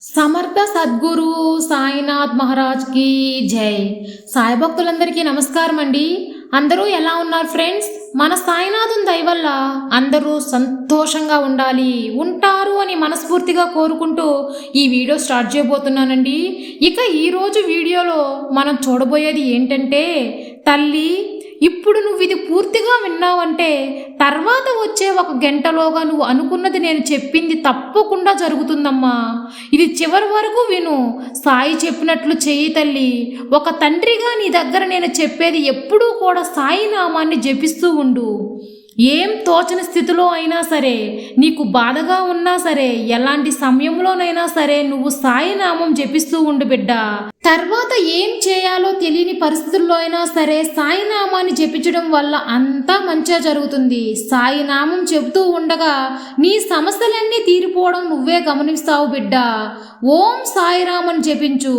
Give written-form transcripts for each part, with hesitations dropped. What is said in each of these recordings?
సమర్థ సద్గురు సాయినాథ్ మహారాజ్ కి జై. సాయి భక్తులందరికీ నమస్కారం అండి. అందరూ ఎలా ఉన్నారు ఫ్రెండ్స్? మన సాయినాథుని దయ వల్ల అందరూ సంతోషంగా ఉంటారు అని మనస్ఫూర్తిగా కోరుకుంటూ ఈ వీడియో స్టార్ట్ చేయబోతున్నానండి. ఇక ఈరోజు వీడియోలో మనం చూడబోయేది ఏంటంటే, తల్లి ఇప్పుడు నువ్వు ఇది పూర్తిగా విన్నావంటే తర్వాత వచ్చే ఒక గంటలోగా నువ్వు అనుకున్నది నేను చెప్పింది తప్పకుండా జరుగుతుందమ్మా. ఇది చివరి వరకు విను. సాయి చెప్పినట్లు చెయ్యి తల్లి. ఒక తండ్రిగా నీ దగ్గర నేను చెప్పేది ఎప్పుడూ కూడా సాయి నామాన్ని జపిస్తూ ఉండు. ఏం తోచని స్థితిలో అయినా సరే, నీకు బాధగా ఉన్నా సరే, ఎలాంటి సమయంలోనైనా సరే నువ్వు సాయి నామం జపిస్తూ ఉండు బిడ్డ. తర్వాత ఏం చేయాలో తెలియని పరిస్థితుల్లో అయినా సరే సాయి నామాన్ని జపించడం వల్ల అంతా మంచిగా జరుగుతుంది. సాయి నామం చెబుతూ ఉండగా నీ సమస్యలన్నీ తీరిపోవడం నువ్వే గమనిస్తావు బిడ్డ. ఓం సాయిరామ్ అని జపించు.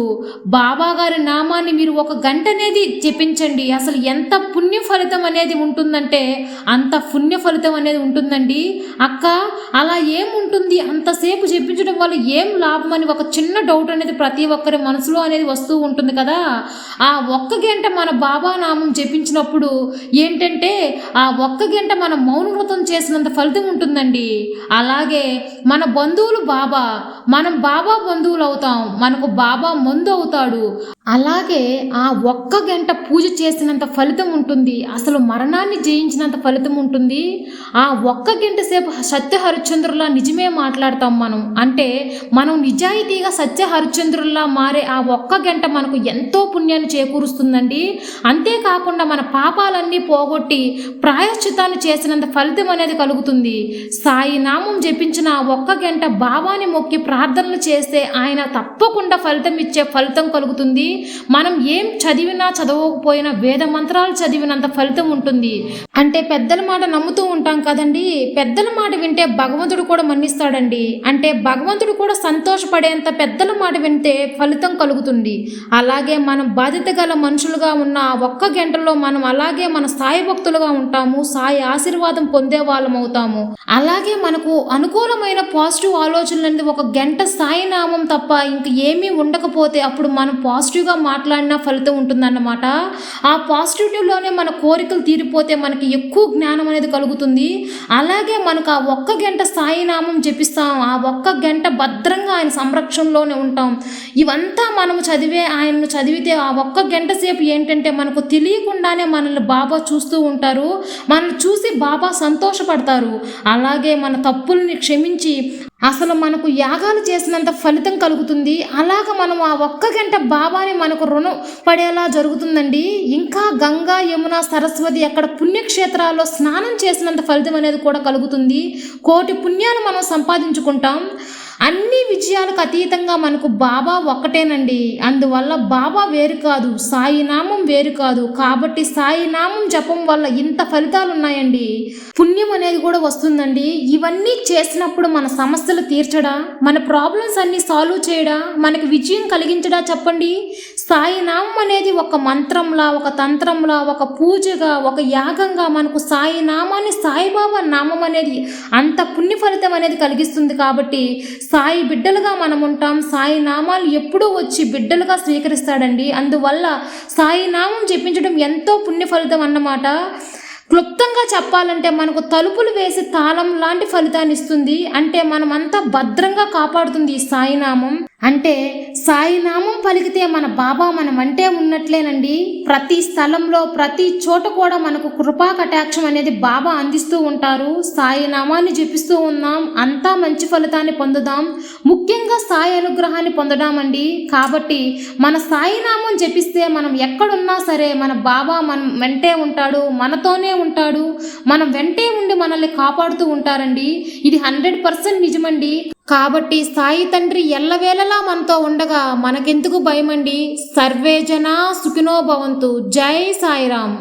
బాబా గారి నామాన్ని మీరు ఒక గంట అనేది జపించండి. అసలు ఎంత పుణ్య ఫలితం అనేది ఉంటుందంటే అంత పుణ్య ఫలితం అనేది ఉంటుందండి. అక్క అలా ఏముంటుంది, అంతసేపు జపించడం వల్ల ఏం లాభం అని ఒక చిన్న డౌట్ అనేది ప్రతి ఒక్కరి మనసులో అనేది వస్తూ ఉంటుంది కదా. ఆ ఒక్క గంట మన బాబా నామం జపించినప్పుడు ఏంటంటే ఆ ఒక్క గంట మన మౌన వ్రతం చేసినంత ఫలితం ఉంటుందండి. అలాగే మన బంధువులు బాబా, మనం బాబా బంధువులు అవుతాం, మనకు బాబా మందు అవుతాడు. అలాగే ఆ ఒక్క గంట పూజ చేసినంత ఫలితం ఉంటుంది. అసలు మరణాన్ని జయించినంత ఫలితం ఉంటుంది. ఆ ఒక్క గంట సేపు సత్య హరిశ్చంద్రుల్లా నిజమే మాట్లాడతాం మనం. అంటే మనం నిజాయితీగా సత్య హరిశ్చంద్రుల్లా మారే ఆ ఒక్క గంట మనకు ఎంతో పుణ్యాన్ని చేకూరుస్తుందండి. అంతేకాకుండా మన పాపాలన్నీ పోగొట్టి ప్రాయశ్చితాన్ని చేసినంత ఫలితం అనేది కలుగుతుంది. సాయి నామం జపించిన ఆ ఒక్క గంట బాబాని మొక్కి ప్రార్థనలు చేస్తే ఆయన తప్పకుండా ఫలితం ఇచ్చే ఫలితం కలుగుతుంది. మనం ఏం చదివినా చదవకపోయినా వేద మంత్రాలు చదివినంత ఫలితం ఉంటుంది. అంటే పెద్దల మాట నమ్ముతూ ఉంటాం కదండి. పెద్దల మాట వింటే భగవంతుడు కూడా మన్నిస్తాడండి. అంటే భగవంతుడు కూడా సంతోషపడేంత పెద్దల మాట వింటే ఫలితం కలుగుతుంది. అలాగే మనం బాధ్యత గల మనుషులుగా ఉన్న ఒక్క గంటలో మనం అలాగే మన సాయి భక్తులుగా ఉంటాము. సాయి ఆశీర్వాదం పొందే వాళ్ళం అవుతాము. అలాగే మనకు అనుకూలమైన పాజిటివ్ ఆలోచనలు అనేది ఒక గంట సాయి నామం తప్ప ఇంక ఏమీ ఉండకపోతే అప్పుడు మనం పాజిటివ్గా మాట్లాడినా ఫలితం ఉంటుందన్నమాట. ఆ పాజిటివిటీలోనే మన కోరికలు తీరిపోతే మనకి ఎక్కువ జ్ఞానం అనేది కలుగుతుంది. అలాగే మనకు ఆ ఒక్క గంట సాయి నామం జపిస్తాం. ఆ ఒక్క గంట భద్రంగా ఆయన సంరక్షణలోనే ఉంటాం. ఇవంతా మనము ఆయన్ను చదివితే ఆ ఒక్క గంట సేపు ఏంటంటే మనకు తెలియకుండానే మనల్ని బాబా చూస్తూ ఉంటారు. మనల్ని చూసి బాబా సంతోషపడతారు. అలాగే మన తప్పుల్ని క్షమించి అసలు మనకు యాగాలు చేసినంత ఫలితం కలుగుతుంది. అలాగ మనం ఆ ఒక్క గంట బాబాని మనకు రుణం పడేలా జరుగుతుందండి. ఇంకా గంగా, యమున, సరస్వతి అక్కడ పుణ్యక్షేత్రాల్లో స్నానం చేసినంత ఫలితం అనేది కూడా కలుగుతుంది. కోటి పుణ్యాలు మనం సంపాదించుకుంటాం. అన్ని విజయాలకు అతీతంగా మనకు బాబా ఒక్కటేనండి. అందువల్ల బాబా వేరు కాదు, సాయి నామం వేరు కాదు. కాబట్టి సాయి నామం జపం వల్ల ఇంత ఫలితాలు ఉన్నాయండి. పుణ్యం అనేది కూడా వస్తుందండి. ఇవన్నీ చేసినప్పుడు మన సమస్యలు తీర్చడా, మన ప్రాబ్లమ్స్ అన్ని సాల్వ్ చేయడా, మనకి విజయం కలిగించడా చెప్పండి. సాయి నామం అనేది ఒక మంత్రంలా, ఒక తంత్రంలా, ఒక పూజగా, ఒక యాగంగా మనకు సాయి నామాన్ని, సాయిబాబా నామం అనేది అంత పుణ్య ఫలితం అనేది కలిగిస్తుంది. కాబట్టి సాయి బిడ్డలుగా మనం ఉంటాం. సాయి నామాలు ఎప్పుడూ వచ్చి బిడ్డలుగా స్వీకరిస్తాడండి. అందువల్ల సాయి నామం జపించడం ఎంతో పుణ్య ఫలితం అన్నమాట. క్లుప్తంగా చెప్పాలంటే మనకు తలుపులు వేసి తాళం లాంటి ఫలితాన్ని ఇస్తుంది. అంటే మనమంతా భద్రంగా కాపాడుతుంది ఈ సాయినామం. అంటే సాయినామం పలికితే మన బాబా మనం అంటే ఉన్నట్లేనండి. ప్రతి స్థలంలో ప్రతి చోట కూడా మనకు కృపా కటాక్షం అనేది బాబా అందిస్తూ ఉంటారు. సాయి నామాన్ని జపిస్తూ ఉన్నాం, అంతా మంచి ఫలితాన్ని పొందుదాం. ముఖ్యంగా సాయి అనుగ్రహాన్ని పొందడామండి. కాబట్టి మన సాయినామం జపిస్తే మనం ఎక్కడున్నా సరే మన బాబా మనం వెంటే ఉంటాడు, మనతోనే ఉంటాడు, మనం వెంటే ఉండి మనల్ని కాపాడుతూ ఉంటారండి. ఇది 100% నిజమండి. కాబట్టి సాయి తండ్రి ఎల్లవేళలా మనతో ఉండగా మనకెందుకు భయమండి. సర్వే జనా సుఖినో భవంతు. జై సాయిరామ్.